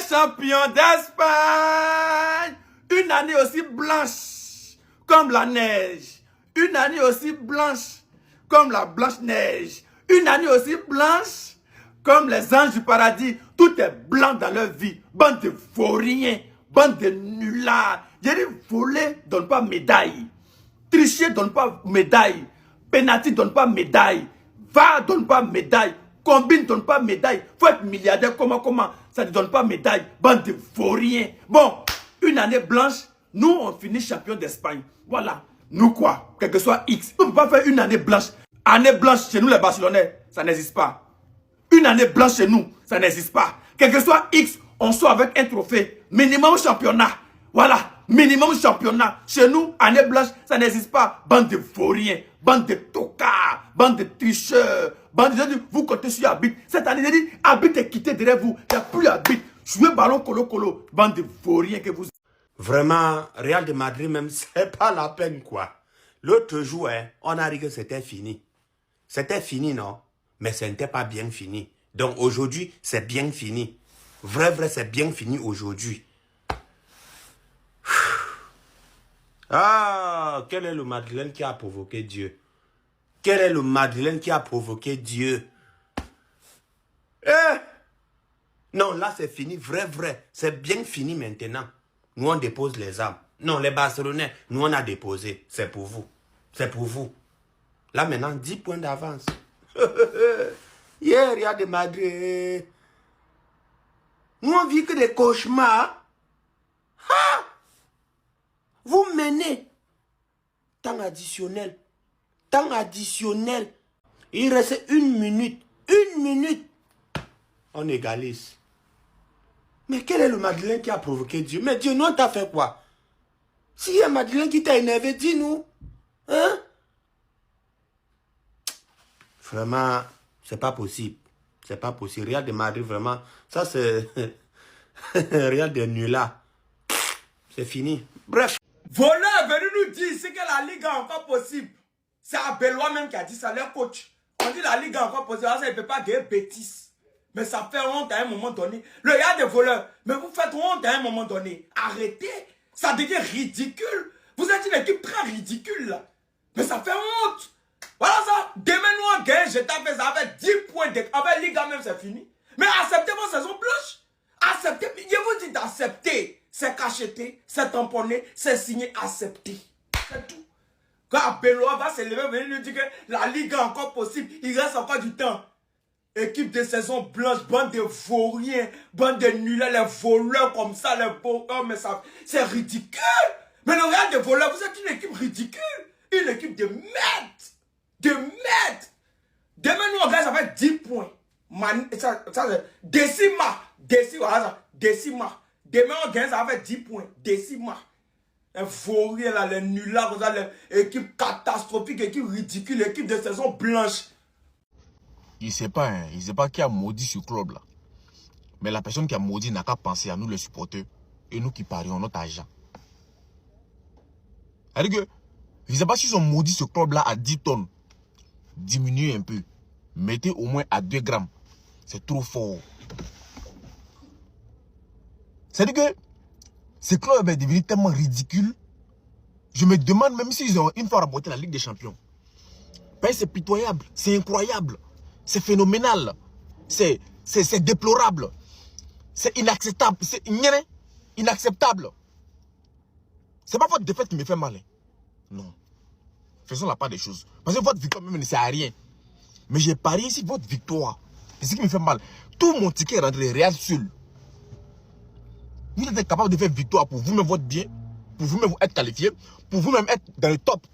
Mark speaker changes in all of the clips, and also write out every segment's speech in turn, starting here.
Speaker 1: champions d'Espagne. Une année aussi blanche comme la neige. Une année aussi blanche comme la blanche-neige. Une année aussi blanche comme les anges du paradis. Tout est blanc dans leur vie. Bande de vauriens, bande de nullards. J'ai dit, voler donne pas médaille. Tricher donne pas médaille. Penalty donne pas médaille. VAR donne pas médaille. Combine donne pas médaille. Faut être milliardaire. Comment ça ne donne pas médaille. Bande de vauriens. Bon, une année blanche, nous on finit champion d'Espagne. Voilà. Nous quoi? Quel que soit X. On ne peut pas faire une année blanche. Année blanche chez nous les Barcelonais, ça n'existe pas. Une année blanche chez nous, ça n'existe pas. Quel que soit X, on sort avec un trophée. Minimum championnat. Voilà. Minimum championnat. Chez nous, année blanche, ça n'existe pas. Bande de vauriens, bande de tocards, bande de tricheurs, bande de... Vous comptez sur Habit. Cette année, j'ai dit, Habit est quitté derrière vous. Il n'y a plus Habit. Jouez ballon colo-colo. Bande de vauriens que vous...
Speaker 2: Vraiment, Real de Madrid même, c'est pas la peine quoi. L'autre jour, hein, on a dit que c'était fini. C'était fini, non? Mais ce n'était pas bien fini. Donc aujourd'hui, c'est bien fini. Vrai, c'est bien fini aujourd'hui. Ah, quel est le Madeleine qui a provoqué Dieu? Quel est le Madeleine qui a provoqué Dieu? Non, là c'est fini, vrai. C'est bien fini maintenant. Nous on dépose les armes. Non, les Barcelonais, nous on a déposé. C'est pour vous. C'est pour vous. Là maintenant, 10 points d'avance. Hier, il y a des Madrid. Nous on vit que des cauchemars. Ha! Vous menez. Temps additionnel. Temps additionnel. Il reste 1 minute. 1 minute. On égalise. Mais quel est le Madeleine qui a provoqué Dieu? Mais Dieu, non, t'as fait quoi? S'il y a Madeleine qui t'a énervé, dis-nous. Hein? Vraiment, c'est pas possible. C'est pas possible. Real de Madrid, vraiment, ça c'est... Real de nullards. C'est fini. Bref.
Speaker 1: Voleur est venu nous dire c'est que la Ligue est encore possible. C'est Abellois même qui a dit ça, leur coach. On dit la Ligue est encore possible, ça ne peut pas gagner bêtise. Mais ça fait honte à un moment donné. Le gars des voleurs, mais vous faites honte à un moment donné. Arrêtez, ça devient ridicule. Vous êtes une équipe très ridicule là. Mais ça fait honte. Voilà ça. Demain nous on gagne, je t'avais ça avec 10 points de... Avec Liga même c'est fini. Mais acceptez vos saisons blanches. Acceptez, je vous dis d'accepter. C'est cacheté, c'est tamponné, c'est signé, accepté. C'est tout. Quand Beloa va se lever, venir nous dire que la Ligue est encore possible, il reste encore du temps. Équipe de saison blanche, bande de vauriens, bande de nuls, les voleurs comme ça, les voleurs, mais ça, c'est ridicule. Mais le Real des voleurs, vous êtes une équipe ridicule. Une équipe de merde. De merde. Demain, nous, on gagne, ça fait 10 points. Décima. Demain, on gagne, ça fait 10 points. Décima. Les vauriens, là, les nullards, l'équipe catastrophique, équipe ridicule, équipe de saison blanche.
Speaker 3: Il ne sait pas, hein, il ne sait pas qui a maudit ce club-là. Mais la personne qui a maudit n'a qu'à penser à nous, les supporters, et nous qui parions notre argent. C'est-à-dire que, je ne sais pas s'ils ont maudit ce club-là à 10 tonnes. Diminuez un peu. Mettez au moins à 2 grammes. C'est trop fort. C'est-à-dire que, ce club est devenu tellement ridicule. Je me demande même s'ils ont une fois remporté la Ligue des Champions. Ben, c'est pitoyable, c'est incroyable. C'est phénoménal. C'est déplorable. C'est inacceptable. C'est inacceptable. C'est pas votre défaite qui me fait mal. Hein. Non. Faisons la part des choses. Parce que votre victoire même ne sert à rien. Mais j'ai parié ici votre victoire. C'est ce qui me fait mal. Tout mon ticket est rentré Real seul. Vous êtes capable de faire victoire pour vous-même votre bien. Pour vous-même être qualifié. Pour vous-même être dans le top.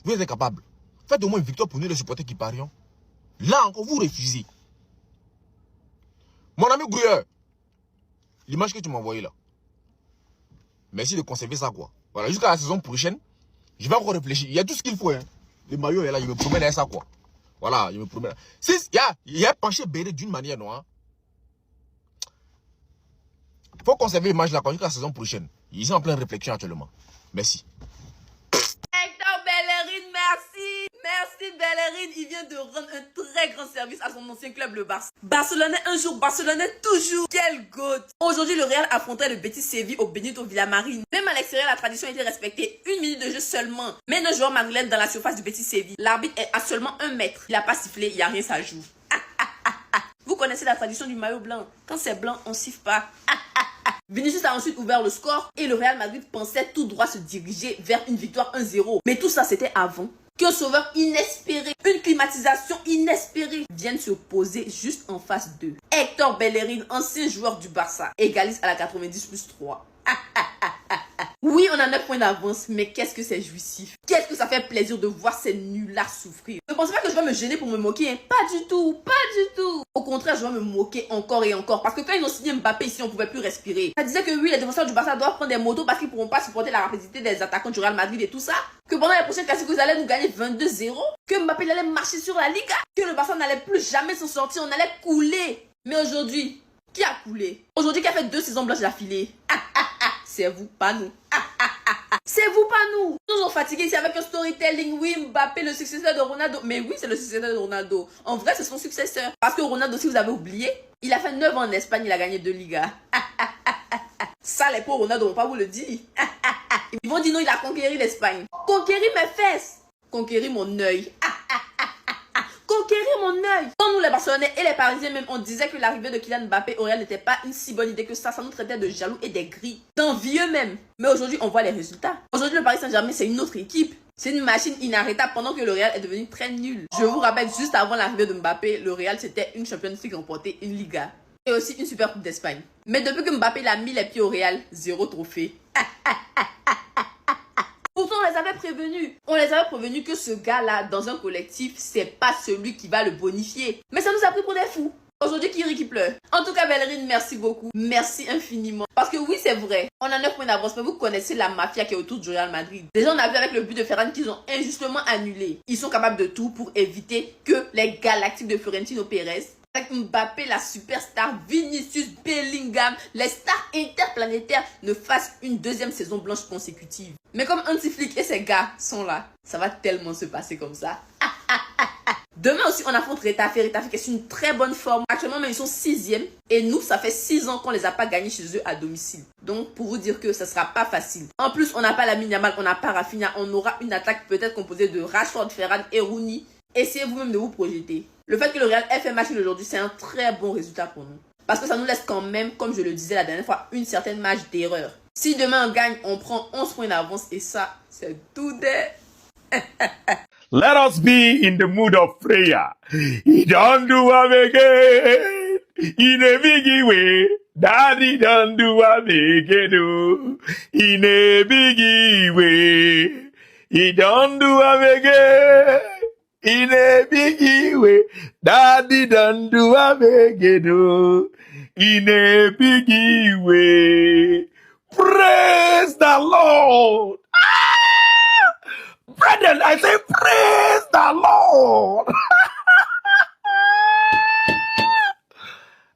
Speaker 3: Vous êtes capable. Faites au moins une victoire pour nous les supporters qui parions. Là encore, vous refusez. Mon ami Grouilleur, l'image que tu m'as envoyée là. Merci de conserver ça quoi. Voilà, jusqu'à la saison prochaine, je vais encore réfléchir. Il y a tout ce qu'il faut. Hein. Le maillot est là, je me promène avec ça quoi. Voilà, je me promène. Il y a penché Béret d'une manière, non hein? Il faut conserver l'image là jusqu'à la saison prochaine. Ils sont en pleine réflexion actuellement. Merci.
Speaker 4: Hector Bellerin, merci. Merci, Bellerin. Bellerin, il vient de rendre un très grand service à son ancien club, le Barça. Barcelonais un jour, Barcelonais toujours. Quel goat! Aujourd'hui, le Real affrontait le Betis Séville au Benito Villamarín. Même à l'extérieur, la tradition était respectée. 1 minute de jeu seulement. Mais un joueur madrilène dans la surface du Betis Séville. L'arbitre est à seulement 1 mètre. Il n'a pas sifflé, il n'y a rien, ça joue. Vous connaissez la tradition du maillot blanc. Quand c'est blanc, on siffle pas. Vinicius a ensuite ouvert le score et le Real Madrid pensait tout droit se diriger vers une victoire 1-0. Mais tout ça, c'était avant qu'un sauveur inespéré, une climatisation inespérée vienne se poser juste en face d'eux. Héctor Bellerin, ancien joueur du Barça, égalise à la 90+3. Oui, on a 9 points d'avance, mais qu'est-ce que c'est jouissif. Qu'est-ce que ça fait plaisir de voir ces nuls-là souffrir. Ne pensez pas que je vais me gêner pour me moquer, hein? Pas du tout, pas du tout. Au contraire, je vais me moquer encore et encore. Parce que quand ils ont signé Mbappé ici, on ne pouvait plus respirer. Ça disait que oui, les défenseurs du Barça doivent prendre des motos parce qu'ils ne pourront pas supporter la rapidité des attaquants du Real Madrid et tout ça. Que pendant les prochaines classiques, ils allaient nous gagner 22-0. Que Mbappé allait marcher sur la Liga. Que le Barça n'allait plus jamais s'en sortir, on allait couler. Mais aujourd'hui, qui a coulé? Aujourd'hui, qui a fait 2 saisons blanches d'affilée? C'est vous, pas nous. C'est vous, pas nous. Nous sommes fatigués ici avec un storytelling. Oui, Mbappé, le successeur de Ronaldo. Mais oui, c'est le successeur de Ronaldo. En vrai, c'est son successeur. Parce que Ronaldo, si vous avez oublié, il a fait 9 ans en Espagne, il a gagné 2 Ligas. Ça, les pauvres Ronaldo vont pas vous le dire. Ils vont dire non, il a conquéri l'Espagne. Conquérir mes fesses. Conquérir mon œil. Conquérir mon œil. Quand nous les Barcelonais et les Parisiens même, on disait que l'arrivée de Kylian Mbappé au Real n'était pas une si bonne idée que ça nous traitait de jaloux et des gris, d'envieux même. Mais aujourd'hui, on voit les résultats. Aujourd'hui, le Paris Saint-Germain, c'est une autre équipe. C'est une machine inarrêtable pendant que le Real est devenu très nul. Je vous rappelle, juste avant l'arrivée de Mbappé, le Real c'était une Champions League remportée, une Liga et aussi une Super Coupe d'Espagne. Mais depuis que Mbappé a mis les pieds au Real, 0 trophée. Pourtant, on les avait prévenus. On les avait prévenus que ce gars-là, dans un collectif, c'est pas celui qui va le bonifier. Mais ça nous a pris pour des fous. Aujourd'hui, qui pleure. En tout cas, Bellerin, merci beaucoup. Merci infiniment. Parce que oui, c'est vrai. On a 9 points d'avance, mais vous connaissez la mafia qui est autour du Real Madrid. Déjà, on a vu avec le but de Ferran qu'ils ont injustement annulé. Ils sont capables de tout pour éviter que les Galactiques de Florentino Pérez, avec Mbappé, la superstar, Vinicius, Bellingham, les stars interplanétaires ne fassent une deuxième saison blanche consécutive. Mais comme Anti-Flick et ses gars sont là, ça va tellement se passer comme ça. Demain aussi, on affronte Retafe qui est sur une très bonne forme. Actuellement, mais ils sont 6e. Et nous, ça fait 6 ans qu'on les a pas gagnés chez eux à domicile. Donc, pour vous dire que ça sera pas facile. En plus, on n'a pas Lamine Yamal, on n'a pas Rafinha. On aura une attaque peut-être composée de Rashford, Ferran et Rooney. Essayez vous-même de vous projeter. Le fait que le Real ait fait match aujourd'hui, c'est un très bon résultat pour nous. Parce que ça nous laisse quand même, comme je le disais la dernière fois, une certaine marge d'erreur. Si demain on gagne, on prend 11 points d'avance et ça, c'est tout des...
Speaker 5: Let us be in the mood of prayer. He don't do am again. In a biggie way. Daddy don't do am again. Oh. In a biggie way. He don't do am again. In a biggie way. Daddy don't do am again. Oh. In a biggie way. Praise the Lord. Brethren, I say praise the Lord.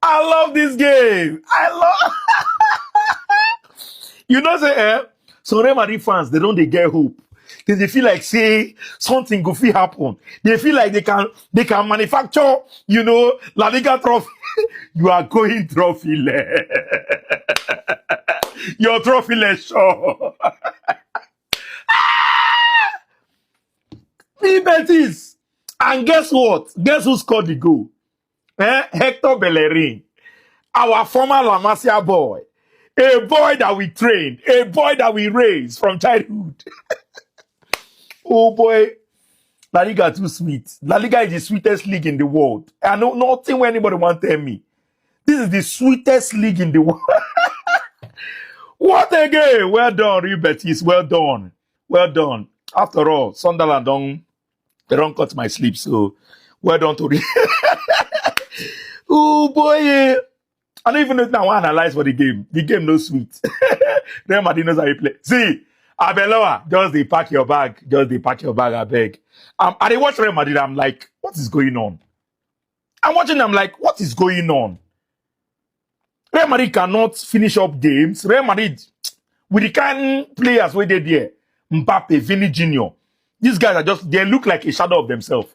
Speaker 5: I love this game. I love. You know, say, some Real Madrid fans, they don't they get hope. Because they feel like, say, something go fit happen. They feel like they can manufacture, you know, La Liga trophy. You are going trophyless. Your trophyless show. Betis. And guess what? Guess who scored the goal? Héctor Bellerin. Our former La Masia boy. A boy that we trained. A boy that we raised from childhood. Oh boy. La Liga too sweet. La Liga is the sweetest league in the world. I know nothing where anybody want to tell me. This is the sweetest league in the world. What a game. Well done, Real Betis. Well done. Well done. After all, Sunderland they don't cut my sleep, so well done to Oh boy. I don't even know now I analyze for the game. The game no sweet. Real Madrid knows how you play. See, Abeloa, just they pack your bag. Just they pack your bag, I beg. I watch Real Madrid, I'm like, what is going on? I'm watching them like, what is going on? Real Madrid cannot finish up games. Real Madrid, with the kind players where they there, Mbappe, Vini Jr., These guys are just, they look like a shadow of themselves.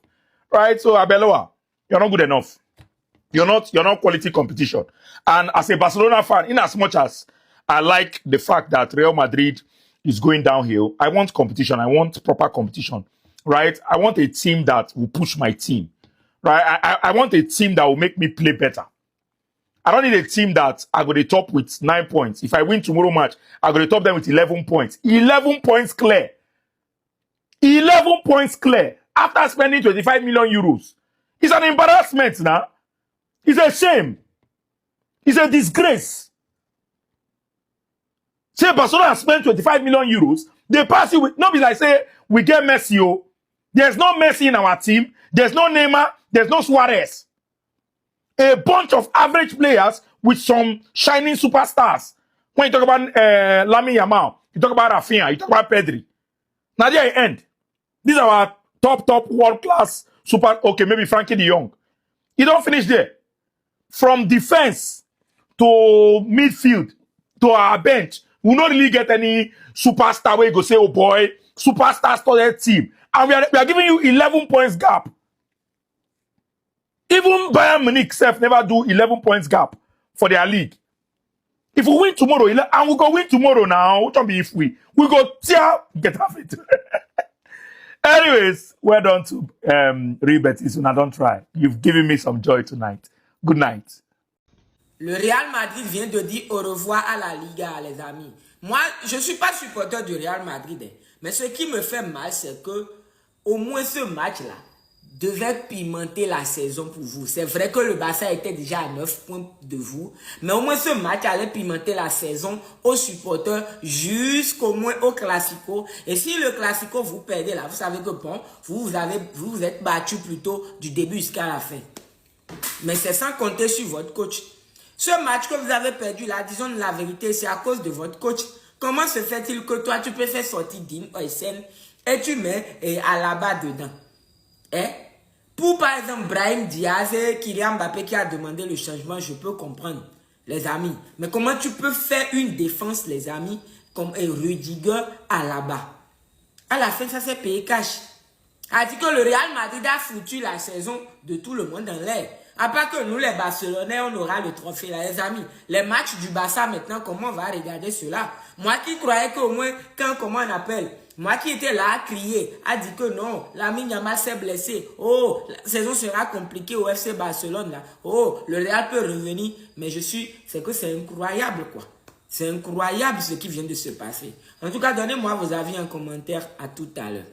Speaker 5: Right? So, Abeloa, you're not good enough. You're not quality competition. And as a Barcelona fan, in as much as I like the fact that Real Madrid is going downhill, I want competition. I want proper competition. Right? I want a team that will push my team. Right? I want a team that will make me play better. I don't need a team that I go to top with 9 points. If I win tomorrow match, I go to top them with 11 points. 11 points clear. 11 points clear. After spending 25 million euros. It's an embarrassment now. It's a shame. It's a disgrace. Say Barcelona has spent 25 million euros. They pass you with, not be like say, we get Messi. Oh. There's no Messi in our team. There's no Neymar. There's no Suarez. A bunch of average players with some shining superstars. When you talk about Lamine Yamal, you talk about Rafinha, you talk about Pedri. Now there you end. These are our top world-class super, okay, maybe Frankie de Jong. You don't finish there. From defense to midfield to our bench, we don't really get any superstar where you go say, oh boy, superstar started team. And we are giving you 11 points gap. Even Bayern Munich self never do 11 points gap for their league. If we win tomorrow, and we go win tomorrow now, what be if we go tear, get off it. Anyways, well done to Real Betis. Now don't try. You've given me some joy tonight. Good night.
Speaker 2: Le Real Madrid vient de dire au revoir à la Liga, les amis. Moi, je ne suis pas supporter du Real Madrid. Mais ce qui me fait mal, c'est que au moins ce match-là devait pimenter la saison pour vous. C'est vrai que le Barça était déjà à 9 points de vous. Mais au moins ce match allait pimenter la saison aux supporters jusqu'au moins au Classico. Et si le Classico vous perdez là, vous savez que bon, vous êtes battu plutôt du début jusqu'à la fin. Mais c'est sans compter sur votre coach. Ce match que vous avez perdu là, disons la vérité, c'est à cause de votre coach. Comment se fait-il que toi, tu peux faire sortir Dean Huijsen et tu mets Alaba dedans? Pour par exemple Brahim Diaz et Kylian Mbappé qui a demandé le changement, je peux comprendre, les amis. Mais comment tu peux faire une défense, les amis, comme Rudiger Alaba? À la fin, ça s'est payé cash. A dit que le Real Madrid a foutu la saison de tout le monde dans l'air. À part que nous, les Barcelonais, on aura le trophée là, les amis. Les matchs du Barça maintenant, comment on va regarder cela? Moi qui croyais qu'au moins, comment on appelle? Moi qui étais là à crier, a dit que non, Lamine Yamal s'est blessé. Oh, la saison sera compliquée au FC Barcelone là. Oh, le Real peut revenir. Mais c'est que c'est incroyable quoi. C'est incroyable ce qui vient de se passer. En tout cas, donnez-moi vos avis en commentaire. À tout à l'heure.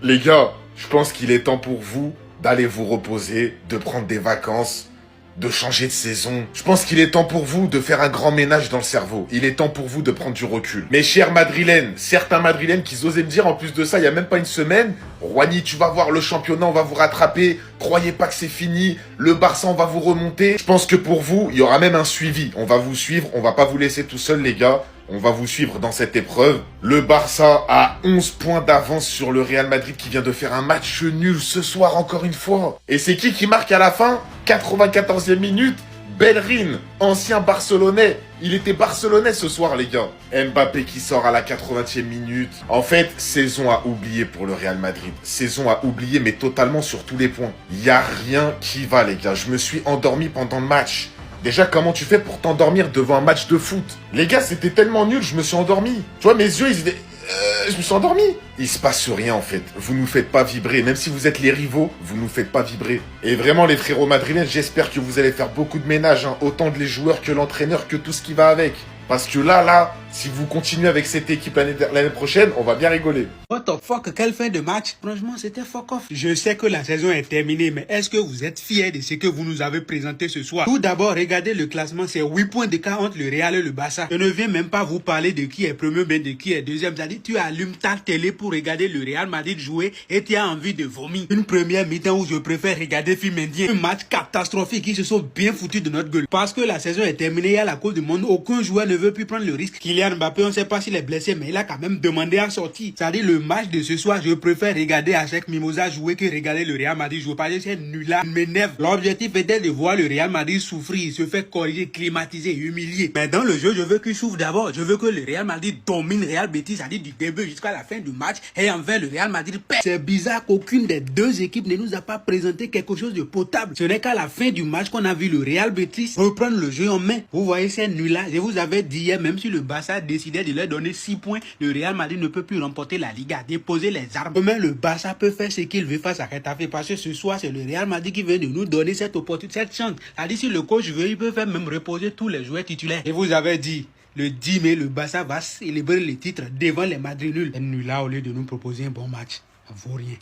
Speaker 6: Les gars, je pense qu'il est temps pour vous d'aller vous reposer, de prendre des vacances, de changer de saison. Je pense qu'il est temps pour vous de faire un grand ménage dans le cerveau. Il est temps pour vous de prendre du recul. Mes chers Madrilènes, certains Madrilènes qui osaient me dire en plus de ça, il n'y a même pas une semaine, Roigny, tu vas voir le championnat, on va vous rattraper. Croyez pas que c'est fini. Le Barça, on va vous remonter. Je pense que pour vous, il y aura même un suivi. On va vous suivre, on va pas vous laisser tout seul les gars. On va vous suivre dans cette épreuve. Le Barça a 11 points d'avance sur le Real Madrid qui vient de faire un match nul ce soir encore une fois. Et c'est qui marque à la fin? 94e minute, Bellerin, ancien Barcelonais. Il était Barcelonais ce soir les gars. Mbappé qui sort à la 80e minute. En fait, saison à oublier pour le Real Madrid. Saison à oublier mais totalement sur tous les points. Il n'y a rien qui va les gars. Je me suis endormi pendant le match. Déjà, comment tu fais pour t'endormir devant un match de foot? Les gars, c'était tellement nul, je me suis endormi. Tu vois, mes yeux, je me suis endormi. Il se passe rien, en fait. Vous nous faites pas vibrer. Même si vous êtes les rivaux, vous nous faites pas vibrer. Et vraiment, les frérots madrilènes, j'espère que vous allez faire beaucoup de ménage. Hein. Autant de les joueurs que l'entraîneur, que tout ce qui va avec. Parce que là, si vous continuez avec cette équipe l'année prochaine, on va bien rigoler.
Speaker 7: What the fuck, quelle fin de match? Franchement, c'était fuck off. Je sais que la saison est terminée, mais est-ce que vous êtes fiers de ce que vous nous avez présenté ce soir? Tout d'abord, regardez le classement, c'est 8 points d'écart entre le Real et le Barça. Je ne viens même pas vous parler de qui est premier, mais de qui est deuxième. C'est-à-dire, tu allumes ta télé pour regarder le Real Madrid jouer et tu as envie de vomir. Une première mi-temps où je préfère regarder film indien. Un match catastrophique qui se sont bien foutus de notre gueule. Parce que la saison est terminée, il y a la Coupe du Monde, aucun joueur ne veut plus prendre le risque. Kylian Kylian Mbappé, on ne sait pas s'il est blessé, mais il a quand même demandé à sortir. C'est-à-dire le match de ce soir, je préfère regarder Hachek Mimosa jouer que regarder le Real Madrid jouer. Parce que c'est nul là, m'énerve. L'objectif était de voir le Real Madrid souffrir, se faire corriger, climatiser, humilier. Mais dans le jeu, je veux qu'il souffre d'abord. Je veux que le Real Madrid domine Real Betis, c'est-à-dire du début jusqu'à la fin du match. Et enfin, le Real Madrid perd. C'est bizarre qu'aucune des deux équipes ne nous a pas présenté quelque chose de potable. Ce n'est qu'à la fin du match qu'on a vu le Real Betis reprendre le jeu en main. Vous voyez ces nuls-là. Je vous avais dit hier, même si le Barça décidait de leur donner 6 points, le Real Madrid ne peut plus remporter la Liga, déposer les armes. Mais le Barça peut faire ce qu'il veut face à Getafe parce que ce soir, c'est le Real Madrid qui vient de nous donner cette opportunité, cette chance. C'est-à-dire si le coach veut, il peut faire même reposer tous les joueurs titulaires. Et vous avez dit, le 10 mai, le Barça va célébrer le titre devant les Madrid nuls. Les nuls là, au lieu de nous proposer un bon match, ça vaut rien.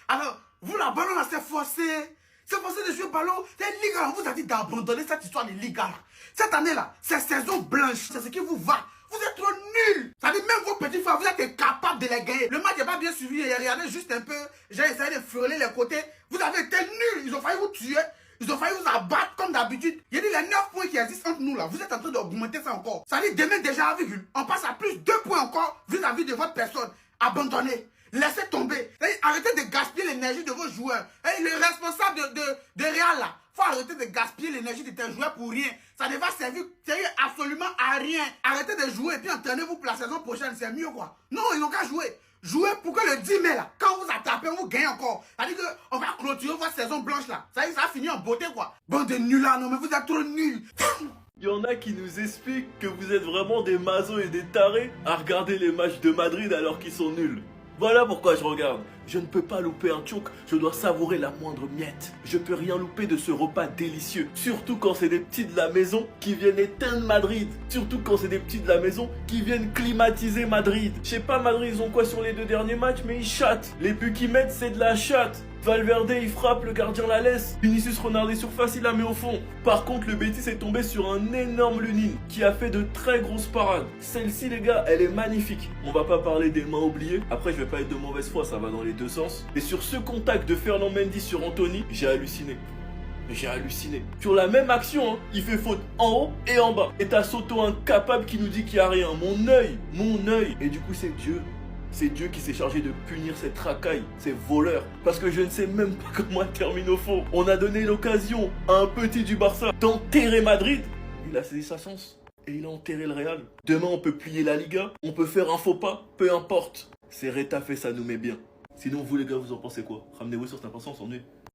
Speaker 2: Alors, vous, la ballon là, c'est forcé. C'est forcé de jouer ballon. C'est Liga, on vous a dit d'abandonner cette histoire de Liga là. Cette année là, c'est saison blanche. C'est ce qui vous va. Vous êtes trop nuls. Ça dit même vos petits frères, vous êtes incapables de les gagner. Le match n'est pas bien suivi. Regardez juste un peu. J'ai essayé de frôler les côtés. Vous avez été nuls. Ils ont failli vous tuer. Ils ont failli vous abattre comme d'habitude. Il y a dit les 9 points qui existent entre nous là. Vous êtes en train d'augmenter ça encore. Ça dit demain déjà à virgule. On passe à plus 2 points encore vis-à-vis de votre personne. Abandonnez. Laissez tomber. Arrêtez de gaspiller l'énergie de vos joueurs. Et le responsable de Real là, faut arrêter de gaspiller l'énergie de tes joueurs pour rien. Ça ne va servir absolument à rien. Arrêtez de jouer et puis entraînez-vous pour la saison prochaine. C'est mieux quoi. Non, ils n'ont qu'à jouer. Jouez pour que le 10 mai là, quand vous attrapez, vous gagnez encore. C'est-à-dire qu'on va clôturer votre saison blanche là. Ça va finir en beauté quoi. Bande de nuls là, non mais vous êtes trop nuls.
Speaker 8: Il y en a qui nous expliquent que vous êtes vraiment des mazos et des tarés à regarder les matchs de Madrid alors qu'ils sont nuls. Voilà pourquoi je regarde. Je ne peux pas louper un tchouk, je dois savourer la moindre miette. Je peux rien louper de ce repas délicieux. Surtout quand c'est des petits de la maison qui viennent éteindre Madrid. Surtout quand c'est des petits de la maison qui viennent climatiser Madrid. Je sais pas Madrid ils ont quoi sur les 2 derniers matchs mais ils chatent. Les buts qu'ils mettent c'est de la chatte. Valverde il frappe, le gardien la laisse. Vinicius Ronaldo surface, il la met au fond. Par contre le Betis est tombé sur un énorme Lunin qui a fait de très grosses parades. Celle-ci les gars, elle est magnifique. On va pas parler des mains oubliées. Après je vais pas être de mauvaise foi, ça va dans les deux sens. Et sur ce contact de Fernand Mendy sur Anthony, j'ai halluciné. J'ai halluciné. Sur la même action, hein, il fait faute en haut et en bas. Et t'as Soto incapable qui nous dit qu'il n'y a rien. Mon œil. Et du coup c'est Dieu. C'est Dieu qui s'est chargé de punir ces racailles, ces voleurs. Parce que je ne sais même pas comment elle termine au fond. On a donné l'occasion à un petit du Barça d'enterrer Madrid. Il a saisi sa chance et il a enterré le Real. Demain, on peut plier la Liga, on peut faire un faux pas, peu importe. C'est Retafe, ça nous met bien. Sinon, vous les gars, vous en pensez quoi? Ramenez-vous sur cette importance, on est.